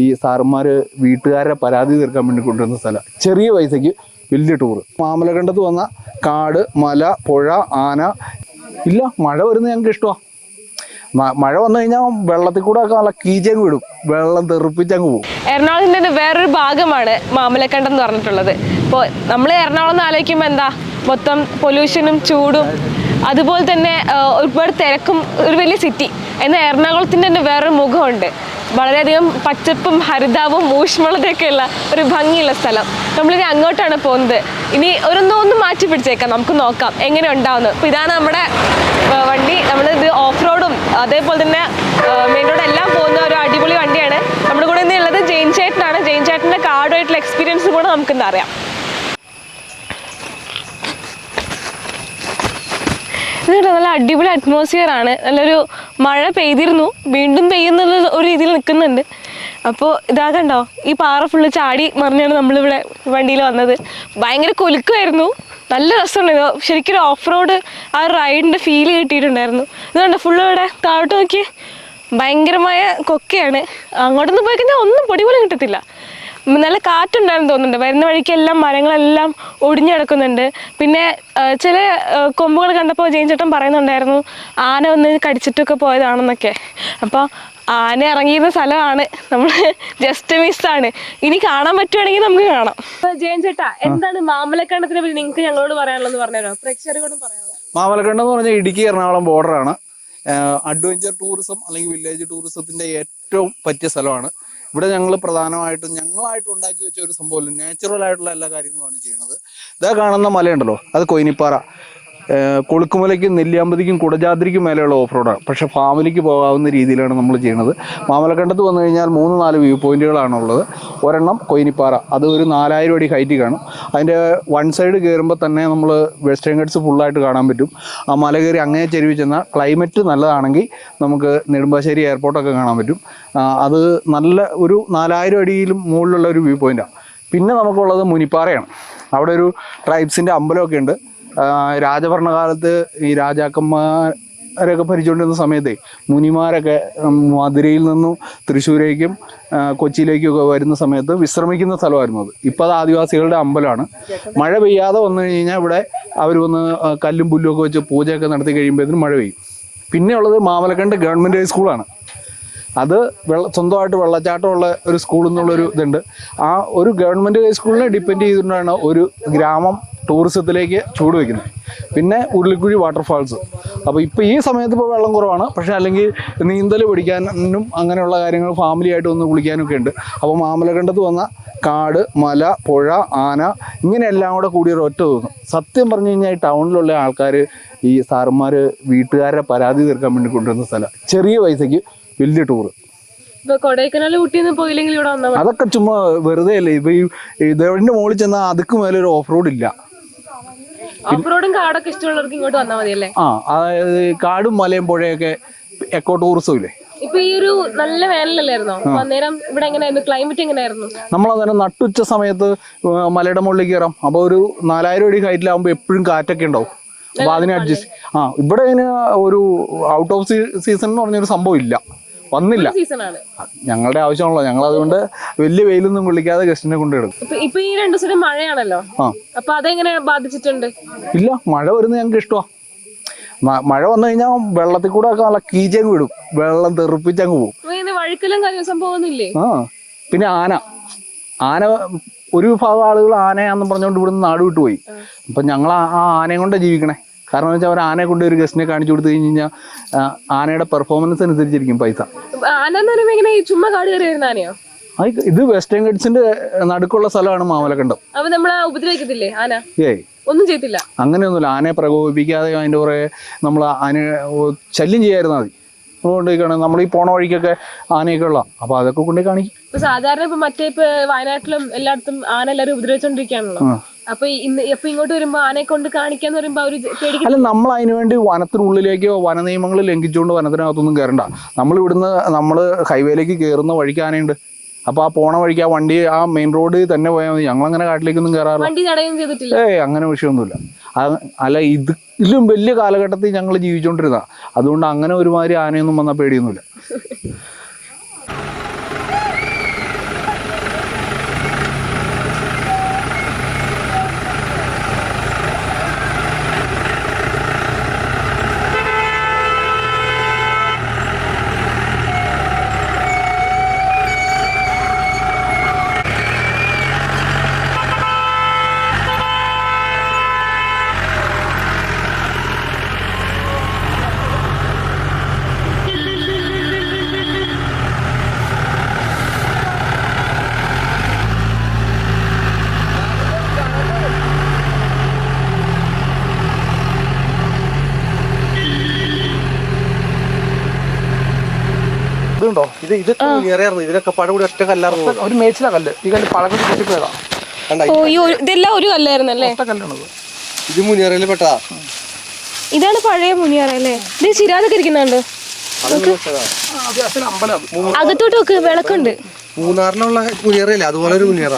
ഈ സാറന്മാർ വീട്ടുകാരുടെ പരാതി തീർക്കാൻ വേണ്ടി കൊണ്ടുവരുന്ന സ്ഥലം. ചെറിയ പൈസയ്ക്ക് വലിയ ടൂറ്. മാമലക്കണ്ടത്ത് വന്ന കാട്, മല, പുഴ, ആന. ഇല്ല, മഴ വരുന്നത് ഞങ്ങൾക്ക് ഇഷ്ടമാണ്. മഴ വന്നു കഴിഞ്ഞാൽ വെള്ളത്തിൽ കൂടെ ഒക്കെ നല്ല കീച്ചങ്ങ് വിടും, വെള്ളം തെറിപ്പിച്ചങ്ങ് പോകും. എറണാകുളത്തിൻ്റെ വേറൊരു ഭാഗമാണ് മാമലക്കണ്ടം എന്ന് പറഞ്ഞിട്ടുള്ളത്. ഇപ്പോൾ നമ്മൾ എറണാകുളം എന്ന് ആലോചിക്കുമ്പോൾ എന്താ, മൊത്തം പൊല്യൂഷനും ചൂടും അതുപോലെ തന്നെ ഒരുപാട് തിരക്കും, ഒരു വലിയ സിറ്റി. എന്നാൽ എറണാകുളത്തിൻ്റെ തന്നെ വേറൊരു മുഖമുണ്ട്. വളരെയധികം പച്ചപ്പും ഹരിതാവും ഊഷ്മളതയൊക്കെയുള്ള ഒരു ഭംഗിയുള്ള സ്ഥലം. നമ്മളിനി അങ്ങോട്ടാണ് പോകുന്നത്. ഇനി ഒന്ന് മാറ്റി പിടിച്ചേക്കാം, നമുക്ക് നോക്കാം എങ്ങനെ ഉണ്ടാവുന്നത്. അപ്പോൾ ഇതാണ് നമ്മുടെ വണ്ടി. നമ്മളിത് ഓഫ് റോഡും അതേപോലെ തന്നെ മെയിൻ റോഡ് എല്ലാം പോകുന്ന ഒരു അടിപൊളി വണ്ടിയാണ്. നമ്മുടെ കൂടെ ഇന്ന് ഉള്ളത് ജെയിൻ ചേട്ടനാണ്. ജെയിൻ ചേട്ടൻ്റെ കാർഡുമായിട്ടുള്ള എക്സ്പീരിയൻസ് കൂടെ നമുക്കിന്ന് അറിയാം. ഇത് നല്ല അടിപൊളി അറ്റ്മോസ്ഫിയർ ആണ്. നല്ലൊരു മഴ പെയ്തിരുന്നു, വീണ്ടും പെയ്യുന്ന ഒരു രീതിയിൽ നിൽക്കുന്നുണ്ട്. അപ്പോൾ ഇതാ കണ്ടോ, ഈ പാറ ഫുള്ള് ചാടി മറിഞ്ഞാണ് നമ്മളിവിടെ വണ്ടിയിൽ വന്നത്. ഭയങ്കര കുലുക്കുമായിരുന്നു, നല്ല രസമുണ്ടായിരുന്നു. ശരിക്കും ഒരു ഓഫ് റോഡ് ആ റൈഡിൻ്റെ ഫീൽ കിട്ടിയിട്ടുണ്ടായിരുന്നു. ഇതുകൊണ്ട് ഫുള്ള് ഇവിടെ താഴോട്ട് നോക്കി ഭയങ്കരമായ കൊക്കയാണ്. അങ്ങോട്ടൊന്നും പോയി കഴിഞ്ഞാൽ ഒന്നും പൊടി പോലും കിട്ടത്തില്ല. നല്ല കാറ്റുണ്ടായിരുന്നു തോന്നുന്നുണ്ട്. വരുന്ന വഴിക്കെല്ലാം മരങ്ങളെല്ലാം ഒടിഞ്ഞു കിടക്കുന്നുണ്ട്. പിന്നെ ചില കൊമ്പുകൾ കണ്ടപ്പോൾ ജെയിൻ ചേട്ടൻ പറയുന്നുണ്ടായിരുന്നു ആന ഒന്ന് കടിച്ചിട്ടൊക്കെ പോയതാണെന്നൊക്കെ. അപ്പോൾ ആന ഇറങ്ങിയിരുന്ന സ്ഥലമാണ്, നമ്മൾ ജസ്റ്റ് മിസ്സാണ്. ഇനി കാണാൻ പറ്റുവാണെങ്കിൽ നമുക്ക് കാണാം. ജെയിൻ ചേട്ടാ, എന്താണ് മാമലക്കണ്ടത്തിനെ പറ്റി നിങ്ങൾക്ക് ഞങ്ങളോട് പറയാനുള്ളതെന്ന് പറഞ്ഞുതരോ, പ്രേക്ഷകരോടും പറയാനുള്ളത്? മാമലക്കണ്ടം എന്ന് പറഞ്ഞാൽ ഇടുക്കി എറണാകുളം ബോർഡറാണ്. അഡ്വഞ്ചർ ടൂറിസം അല്ലെങ്കിൽ വില്ലേജ് ടൂറിസത്തിന്റെ ഏറ്റവും പറ്റിയ സ്ഥലമാണ്. ഇവിടെ ഞങ്ങൾ പ്രധാനമായിട്ടും ഞങ്ങളായിട്ട് ഉണ്ടാക്കി വെച്ച ഒരു സംഭവം, നാച്ചുറൽ ആയിട്ടുള്ള എല്ലാ കാര്യങ്ങളുമാണ് ചെയ്യുന്നത്. ഇതാ കാണുന്ന മലയുണ്ടല്ലോ, അത് കൊയിനിപ്പാറ. കൊളുക്കുമലയ്ക്കും നെല്ലിയാമ്പതിക്കും കുടജാദ്രിക്കും മേലെയുള്ള ഓഫ് റോഡാണ്. പക്ഷേ ഫാമിലിക്ക് പോകാവുന്ന രീതിയിലാണ് നമ്മൾ ചെയ്യുന്നത്. മാമലക്കണ്ടത്ത് വന്നു കഴിഞ്ഞാൽ 3-4 വ്യൂ പോയിന്റുകളാണുള്ളത്. ഒരെണ്ണം കൊയിനിപ്പാറ, അത് ഒരു 4000 അടി ഹൈറ്റ് കാണും. അതിൻ്റെ വൺ സൈഡ് കയറുമ്പോൾ തന്നെ നമ്മൾ വെസ്റ്റേൺ ഗട്ട്സ് ഫുള്ളായിട്ട് കാണാൻ പറ്റും. ആ മല കയറി അങ്ങേ ചെരുവിൽ ചെന്നാൽ ക്ലൈമറ്റ് നല്ലതാണെങ്കിൽ നമുക്ക് നെടുമ്പാശ്ശേരി എയർപോർട്ടൊക്കെ കാണാൻ പറ്റും. അത് നല്ല ഒരു 4000 അടിയിലും മുകളിലുള്ള ഒരു വ്യൂ പോയിന്റാണ്. പിന്നെ നമുക്കുള്ളത് മുനിപ്പാറയാണ്. അവിടെ ഒരു ട്രൈബ്സിൻ്റെ അമ്പലമൊക്കെ ഉണ്ട്. രാജഭരണകാലത്ത് ഈ രാജാക്കന്മാരൊക്കെ ഭരിച്ചുകൊണ്ടിരുന്ന സമയത്തെ മുനിമാരൊക്കെ മധുരയിൽ നിന്നും തൃശ്ശൂരേക്കും കൊച്ചിയിലേക്കും ഒക്കെ വരുന്ന സമയത്ത് വിശ്രമിക്കുന്ന സ്ഥലമായിരുന്നു അത്. ഇപ്പോൾ അത് ആദിവാസികളുടെ അമ്പലമാണ്. മഴ പെയ്യാതെ വന്നു കഴിഞ്ഞാൽ ഇവിടെ അവർ വന്ന് കല്ലും പുല്ലും ഒക്കെ വെച്ച് പൂജയൊക്കെ നടത്തി കഴിയുമ്പോഴത്തേനും മഴ പെയ്യും. പിന്നെ ഉള്ളത് മാമലക്കണ്ട് ഗവൺമെൻറ് ഹൈസ്കൂളാണ്. അത് സ്വന്തമായിട്ട് വെള്ളച്ചാട്ടമുള്ള ഒരു സ്കൂൾ എന്നുള്ളൊരു ഇതുണ്ട്. ആ ഒരു ഗവൺമെൻറ് ഹൈസ്കൂളിനെ ഡിപ്പെൻഡ് ചെയ്തുകൊണ്ടാണ് ഒരു ഗ്രാമം ടൂറിസത്തിലേക്ക് ചൂട് വയ്ക്കുന്നത്. പിന്നെ ഉരുളിക്കുഴി വാട്ടർഫാൾസ്. അപ്പോൾ ഇപ്പോൾ ഈ സമയത്ത് ഇപ്പോൾ വെള്ളം കുറവാണ്, പക്ഷേ അല്ലെങ്കിൽ നീന്തൽ പഠിക്കാനും അങ്ങനെയുള്ള കാര്യങ്ങൾ ഫാമിലിയായിട്ട് വന്ന് കുളിക്കാനൊക്കെ ഉണ്ട്. അപ്പോൾ മാമലക്കണ്ടത്ത് വന്ന കാട്, മല, പുഴ, ആന, ഇങ്ങനെയെല്ലാം കൂടെ കൂടിയൊരു ഒറ്റ തോന്നും. സത്യം പറഞ്ഞു കഴിഞ്ഞാൽ ഈ ടൗണിലുള്ള ആൾക്കാർ ഈ സാറന്മാർ വീട്ടുകാരുടെ പരാതി തീർക്കാൻ വേണ്ടി കൊണ്ടുവരുന്ന സ്ഥലം. ചെറിയ പൈസയ്ക്ക് വലിയ ടൂറ്. അതൊക്കെ ചുമ്മാ വെറുതെ അല്ലേ. ഇപ്പൊ ഈ ഇതേവിന്റെ മുകളിൽ ചെന്നാൽ അതുക്ക് മേലെ ഒരു ഓഫ് റോഡ് ഇല്ല. അതായത് കാടും മലയും പുഴയൊക്കെ എക്കോ ടൂറിസം ഇല്ലേ. ഇപ്പൊ ഈ ഒരു നല്ല വേനലല്ലായിരുന്നോ, അന്നേരം ഇവിടെ എങ്ങനെയായിരുന്നു ക്ലൈമറ്റ്? എങ്ങനെയായിരുന്നു? നമ്മളന്നേരം നട്ടുച്ച സമയത്ത് മലയുടെ മുകളിലേക്ക് കയറാം. അപ്പൊ ഒരു 4000 അടി ഹൈറ്റിലാകുമ്പോ എപ്പോഴും കാറ്റൊക്കെ ഉണ്ടാവും. അപ്പൊ അതിനെ അഡ്ജസ്റ്റ് ഇവിടെ ഇങ്ങനെ ഒരു ഔട്ട് ഓഫ് സീസൺ എന്ന് പറഞ്ഞൊരു സംഭവം ഇല്ല, വന്നില്ല. ഞങ്ങളുടെ ആവശ്യമാണല്ലോ, ഞങ്ങൾ അതുകൊണ്ട് വലിയ വെയിലൊന്നും കൊള്ളിക്കാതെ ഗസ്റ്റിനെ കൊണ്ടുവിടും. ഇപ്പൊ ഈ 2 ദിവസം മഴയാണല്ലോ, അപ്പൊ അതെങ്ങനെ ബാധിച്ചിട്ടുണ്ട്? ഇല്ല, മഴ വരുന്നത് ഞങ്ങൾക്ക് ഇഷ്ടമാണ്. മഴ വന്നു കഴിഞ്ഞാൽ വെള്ളത്തിൽ കൂടെ ഒക്കെ നല്ല കീച്ചങ്ങ് വിടും, വെള്ളം തെറിപ്പിച്ചങ്ങ് പോകും. പിന്നെ ആന ഒരു വിഭാഗം ആളുകൾ ആനയാന്ന് പറഞ്ഞുകൊണ്ട് ഇവിടുന്ന് നാട് വിട്ടു പോയി. അപ്പൊ ഞങ്ങൾ ആ ആനയെ കൊണ്ടാണ് ജീവിക്കണേ. കാരണം എന്ന് വെച്ചാൽ അവർ ആനയെ കൊണ്ട് ഒരു ഗസ്റ്റിനെ കാണിച്ചു കൊടുത്തു കഴിഞ്ഞ് കഴിഞ്ഞാൽ ആനയുടെ പെർഫോമൻസ് അനുസരിച്ചിരിക്കും പൈസ. ഇത് വെസ്റ്റേൺ ഗട്ട്സിന്റെ നടുക്കുള്ള സ്ഥലമാണ് മാമലക്കണ്ടം. ഒന്നും ചെയ്തില്ല, അങ്ങനെയൊന്നുമില്ല. ആനയെ പ്രകോപിപ്പിക്കാതെ അതിൻ്റെ കുറേ നമ്മൾ ആനയെ ശല്യം ചെയ്യാതിരുന്നാൽ മതി. കൊണ്ടുപോയിക്കാണ് നമ്മൾ ഈ പോണ വഴിക്കൊക്കെ ആനയൊക്കെ ഉള്ള, അപ്പൊ അതൊക്കെ കൊണ്ടുപോയി കാണിക്കും. സാധാരണ ഇപ്പൊ മറ്റേ വയനാട്ടിലും എല്ലായിടത്തും ആന എല്ലാവരും ഉപദ്രവിച്ചോണ്ടിരിക്കുകയാണല്ലോ. അപ്പൊ ഇങ്ങോട്ട് വരുമ്പോ ആനയെ കൊണ്ട് കാണിക്കാന്ന് പറയുമ്പോ അവര് പേടിക്കും. അല്ല, നമ്മൾ അതിനു വേണ്ടി വനത്തിനുള്ളിലേക്കോ വന നിയമങ്ങൾ ലംഘിച്ചുകൊണ്ട് വനത്തിനകത്തൊന്നും കയറണ്ട. നമ്മൾ ഇവിടുന്ന് ഹൈവേയിലേക്ക് കയറുന്ന വഴിക്ക് ആനയുണ്ട്. അപ്പൊ ആ പോണ വഴിക്ക് ആ വണ്ടി ആ മെയിൻ റോഡ് തന്നെ പോയാൽ മതി. ഞങ്ങളങ്ങനെ കാട്ടിലേക്കൊന്നും കയറാറില്ല. അങ്ങനെ വിഷയമൊന്നുമില്ല. അല്ല, ഇതിലും വലിയ കാലഘട്ടത്തിൽ ഞങ്ങൾ ജീവിച്ചോണ്ടിരുന്ന, അതുകൊണ്ട് അങ്ങനെ ഒരുമാതിരി ആനയൊന്നും വന്നാൽ പേടിയൊന്നുമില്ല. ഇതുണ്ടോ ഇത് മുനിയറായിരുന്നു. ഇതിനൊക്കെ പഴം കൂടി ഒറ്റ കല്ലായിരുന്നു. ഒരു മേച്ചില കല്ല്. ഈ കല്ല് പഴക്കം കിട്ടിപ്പോയതാ. ഇതെല്ലാം ഒരു കല്ലായിരുന്നല്ലേ? കല്ലാണത്. ഇത് മുനിയറയിൽ പെട്ടതാ. ഇതാണ് പഴയ മുനിയറ അല്ലേ? ഇത് ചിരാതൊക്കെ ഇരിക്കുന്നുണ്ട്. അകത്തോട്ട് നോക്ക്, വിളക്കുണ്ട്. മൂന്നാറിനുള്ള മുനിയറയില്ലേ, അതുപോലെ ഒരു മുനിയറ.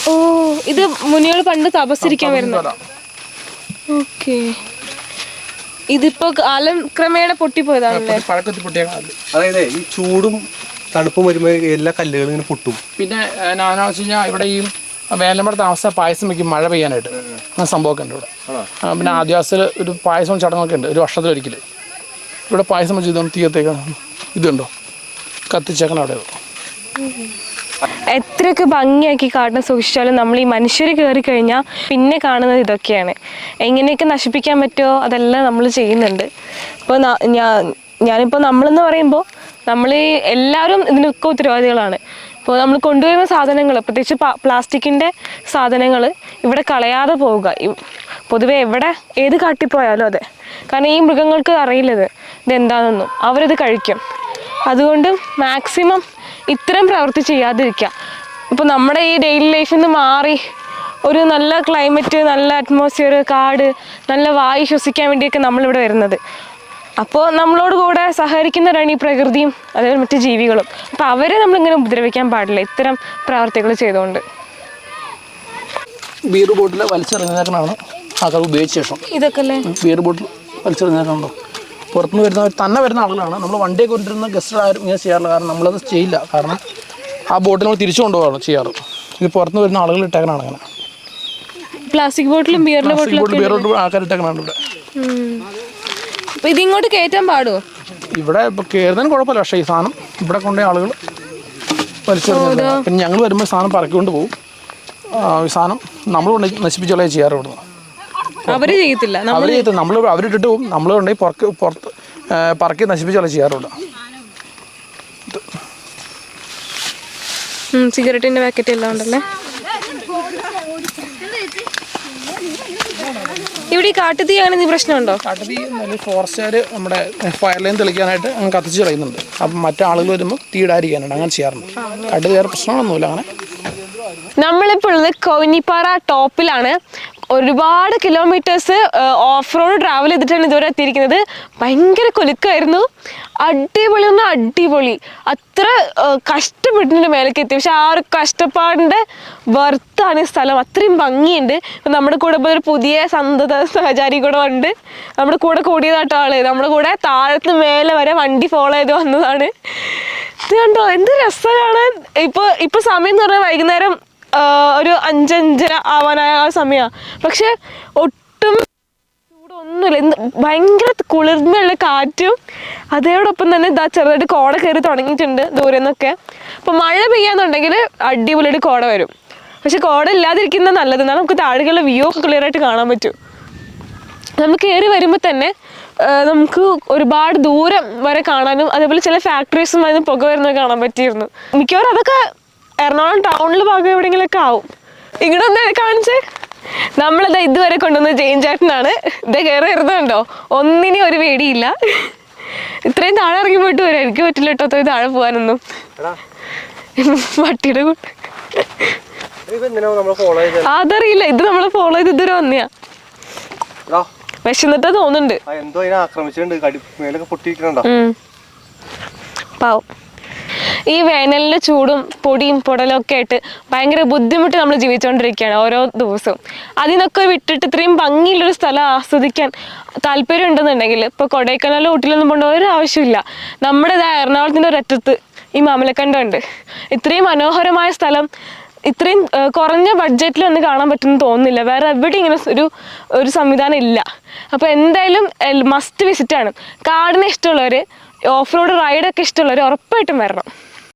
ഓ, ഇത് മുനികൾ പണ്ട് തപസ്സിരിക്കാൻ വരുന്ന. ഓക്കെ, ഇതിപ്പോ കാലം ക്രമേണ പൊട്ടിപ്പോയതാണല്ലേ? അതായത് ഈ ചൂടും തണുപ്പും വരുമ്പോ എല്ലാ കല്ലുകളും ഇങ്ങനെ പൊട്ടും. പിന്നെ എന്നാന്ന് വെച്ച് കഴിഞ്ഞാൽ ഇവിടെ ഈ വേലമ്പട താമസ പായസം വെക്കും മഴ പെയ്യാനായിട്ട്. അങ്ങനെ സംഭവമൊക്കെ ഉണ്ട് ഇവിടെ. പിന്നെ ആദിവാസികൾ ഒരു പായസം ചടങ്ങൊക്കെ ഉണ്ട്, ഒരു വർഷത്തിലൊരിക്കൽ. ഇവിടെ പായസം വെച്ച് ഇതൊന്നും തീയത്തേക്കാണ്. ഇതുണ്ടോ കത്തിച്ചേക്കണം അവിടെ. എത്രയൊക്കെ ഭംഗിയാക്കി കാട്ടിനെ സൂക്ഷിച്ചാലും നമ്മൾ ഈ മനുഷ്യർ കയറി കഴിഞ്ഞാൽ പിന്നെ കാണുന്നത് ഇതൊക്കെയാണ്. എങ്ങനെയൊക്കെ നശിപ്പിക്കാൻ പറ്റുമോ അതെല്ലാം നമ്മൾ ചെയ്യുന്നുണ്ട്. ഇപ്പോൾ ഞാനിപ്പോൾ നമ്മളെന്ന് പറയുമ്പോൾ നമ്മൾ എല്ലാവരും ഇതിനൊക്കെ ഉത്തരവാദികളാണ്. ഇപ്പോൾ നമ്മൾ കൊണ്ടുവരുന്ന സാധനങ്ങൾ, പ്രത്യേകിച്ച് പ്ലാസ്റ്റിക്കിൻ്റെ സാധനങ്ങൾ ഇവിടെ കളയാതെ പോവുക. പൊതുവെ എവിടെ ഏത് കാട്ടിപ്പോയാലും അതെ. കാരണം ഈ മൃഗങ്ങൾക്ക് അറിയില്ലത് ഇതെന്താണെന്നൊന്നും, അവരത് കഴിക്കും. അതുകൊണ്ട് മാക്സിമം ഇത്തരം പ്രവൃത്തി ചെയ്യാതിരിക്കുക. ഇപ്പോൾ നമ്മുടെ ഈ ഡെയിലി ലൈഫിൽ നിന്ന് മാറി ഒരു നല്ല ക്ലൈമറ്റ്, നല്ല അറ്റ്മോസ്ഫിയർ, കാട്, നല്ല വായു ശ്വസിക്കാൻ വേണ്ടിയൊക്കെ നമ്മളിവിടെ വരുന്നത്. അപ്പോൾ നമ്മളോട് കൂടെ സഹകരിക്കുന്നവരാണ് ഈ പ്രകൃതിയും അതേപോലെ മറ്റു ജീവികളും. അപ്പോൾ അവരെ നമ്മളിങ്ങനെ ഉപദ്രവിക്കാൻ പാടില്ല ഇത്തരം പ്രവർത്തികൾ ചെയ്തുകൊണ്ട്. ബീർ ബോട്ടിൽ വലിച്ചെറിഞ്ഞേക്കണാണ് ആൾക്കാർ ഉപയോഗിച്ച ശേഷം. ഇതൊക്കെ അല്ലേ ബീർ ബോട്ടിൽ വലിച്ചെറിഞ്ഞേക്കണോ? പുറത്തുനിന്ന് വരുന്നവർ തന്നെ വരുന്ന ആളുകളാണ്. നമ്മൾ വണ്ടിയൊക്കെ കൊണ്ടിരുന്ന ഗസ്റ്റ് ആരും ഇങ്ങനെ ചെയ്യാറില്ല. കാരണം നമ്മളത് ചെയ്യില്ല. കാരണം ആ ബോട്ടിൽ നമ്മൾ തിരിച്ചു കൊണ്ടുപോകാണ് ചെയ്യാറ്. ഇത് പുറത്തുനിന്ന് വരുന്ന ആളുകൾ ഇട്ടേക്കണാണ് അങ്ങനെ. പ്ലാസ്റ്റിക് ബോട്ടിലും ബിയറിന്റെ ബോട്ടിലും ആൾക്കാർ ഇട്ടേക്കണാണ് ഇവിടെ. അപ്പോൾ ഇതിങ്ങോട്ട് കയറ്റാൻ പാടുമോ? ഇവിടെ ഇപ്പോൾ കയറുന്നതിന് കുഴപ്പമില്ല. പക്ഷേ ഈ സാധനം ഇവിടെ കൊണ്ടുപോയ ആളുകൾ വലിച്ചെറിഞ്ഞ. പിന്നെ ഞങ്ങൾ വരുമ്പോൾ സാധനം പറക്കിക്കൊണ്ട് പോകും. ഈ സാധനം നമ്മൾ കൊണ്ട് നശിപ്പിച്ചോളേ ചെയ്യാറ് ഇവിടുന്ന്. അവര് ചെയ്യത്തില്ല, നമ്മൾ അവരിട്ടിട്ട് പോകും. നമ്മൾ കൊണ്ടുപോയി പുറത്ത് പറക്കി നശിപ്പിച്ചോളെ ചെയ്യാറുണ്ട്. സിഗരറ്റിന്റെ പാക്കറ്റ് എല്ലാം ഉണ്ടല്ലേ ഇവിടെ. ഈ കാട്ടുതീ അങ്ങനെ പ്രശ്നമുണ്ടോ? കാട്ടുതീ ഫോറസ്റ്റുകാർ നമ്മുടെ ഫയർ ലൈൻ തെളിക്കാനായിട്ട് അങ്ങനെ കത്തിച്ച് കളയുന്നുണ്ട്. അപ്പം മറ്റാളുകൾ വരുമ്പോൾ തീയിടാതിരിക്കാനായിട്ട് അങ്ങനെ ചെയ്യാറുണ്ട്. കാട്ടുതീ വേറെ പ്രശ്നങ്ങളൊന്നുമില്ല അങ്ങനെ. നമ്മളിപ്പോൾ ഉള്ളത് കൗനിപ്പാറ ടോപ്പിലാണ്. ഒരുപാട് കിലോമീറ്റേഴ്സ് ഓഫ് റോഡ് ട്രാവൽ ചെയ്തിട്ടാണ് ഇതുവരെ എത്തിയിരിക്കുന്നത്. ഭയങ്കര കുലുക്കമായിരുന്നു. അടിപൊളി പറഞ്ഞാൽ അടിപൊളി. അത്ര കഷ്ടപ്പെട്ടിട്ട് മേലേക്ക് എത്തി. പക്ഷെ ആ ഒരു കഷ്ടപ്പാടിൻ്റെ വർത്താണ് ഈ സ്ഥലം. അത്രയും ഭംഗിയുണ്ട്. നമ്മുടെ കൂടെ ഇപ്പോൾ ഒരു പുതിയ സഹചാരി കൂടെ ഉണ്ട്. നമ്മുടെ കൂടെ കൂടിയതായിട്ട് ആള്. നമ്മുടെ കൂടെ താഴത്ത് മേലെ വരെ വണ്ടി ഫോളോ ചെയ്ത് വന്നതാണ്. ഇത് കണ്ടോ എന്ത് രസമാണ്. ഇപ്പോൾ സമയം എന്ന് പറഞ്ഞാൽ വൈകുന്നേരം ഒരു 5-5:30 ആവാനായ ആ സമയമാണ്. പക്ഷെ ഒട്ടും ചൂടൊന്നുമില്ല. ഭയങ്കര കുളിർമയുള്ള കാറ്റും അതോടൊപ്പം തന്നെ ഇതാ ചെറുതായിട്ട് കോട കയറി തുടങ്ങിയിട്ടുണ്ട് ദൂരെ നിന്നൊക്കെ. അപ്പോൾ മഴ പെയ്യാന്നുണ്ടെങ്കിൽ അടിപൊളിയായിട്ട് കോട വരും. പക്ഷെ കോട ഇല്ലാതിരിക്കുന്നത് നല്ലത്. എന്നാൽ നമുക്ക് താഴെയുള്ള വ്യൂ ഒക്കെ ക്ലിയർ ആയിട്ട് കാണാൻ പറ്റും. നമ്മൾ കയറി വരുമ്പോൾ തന്നെ നമുക്ക് ഒരുപാട് ദൂരം വരെ കാണാനും അതേപോലെ ചില ഫാക്ടറീസും അതിന് പുക വരുന്നത് കാണാൻ പറ്റിയിരുന്നു. മിക്കവാറും അതൊക്കെ എറണാകുളം ടൗണിൽ ഭാഗം എവിടെയെങ്കിലൊക്കെ ആവും. ഇങ്ങോട്ടൊന്ന് കാണിച്ചേ. നമ്മളിതാ ഇതുവരെ കൊണ്ടുവന്ന ജെയിൻ ചേട്ടനാണ്. ഇത് കയറി വരുന്നുണ്ടോ, ഒന്നിനും ഒരു പേടിയില്ല. ഇത്രയും താഴെ ഇറങ്ങി പോയിട്ട് വരാം. എനിക്ക് പറ്റില്ല കേട്ടോ അത്രയും താഴെ പോകാനൊന്നും. പട്ടിയുടെ കൂട്ട് അതറിയില്ല. ഇത് നമ്മളെ ഫോളോ ചെയ്ത് ഇതുവരെ വന്നെയാ. വിശന്നിട്ടാ തോന്നുന്നുണ്ട്. പാവം. ഈ വേനലിൻ്റെ ചൂടും പൊടിയും പൊടലും ഒക്കെ ആയിട്ട് ഭയങ്കര ബുദ്ധിമുട്ട് നമ്മൾ ജീവിച്ചുകൊണ്ടിരിക്കുകയാണ് ഓരോ ദിവസവും. അതിനൊക്കെ വിട്ടിട്ട് ഇത്രയും ഭംഗിയുള്ളൊരു സ്ഥലം ആസ്വദിക്കാൻ താല്പര്യം ഉണ്ടെന്നുണ്ടെങ്കിൽ ഇപ്പോൾ കൊടൈക്കനാലോ ഊട്ടിലൊന്നും പോകേണ്ട ഒരു ആവശ്യമില്ല. നമ്മുടെ എറണാകുളത്തിൻ്റെ ഒരറ്റത്ത് ഈ മാമലക്കണ്ടം ഉണ്ട്. ഇത്രയും മനോഹരമായ സ്ഥലം ഇത്രയും കുറഞ്ഞ ബഡ്ജറ്റിൽ ഒന്ന് കാണാൻ പറ്റുമെന്ന് തോന്നുന്നില്ല. വേറെ എവിടെ ഇങ്ങനെ ഒരു സംവിധാനം ഇല്ല. അപ്പോൾ എന്തായാലും മസ്റ്റ് വിസിറ്റാണ്. കാടിനെ ഇഷ്ടമുള്ളവർ, ഓഫ് റോഡ് റൈഡൊക്കെ ഇഷ്ടമുള്ളവർ ഉറപ്പായിട്ടും വരണം.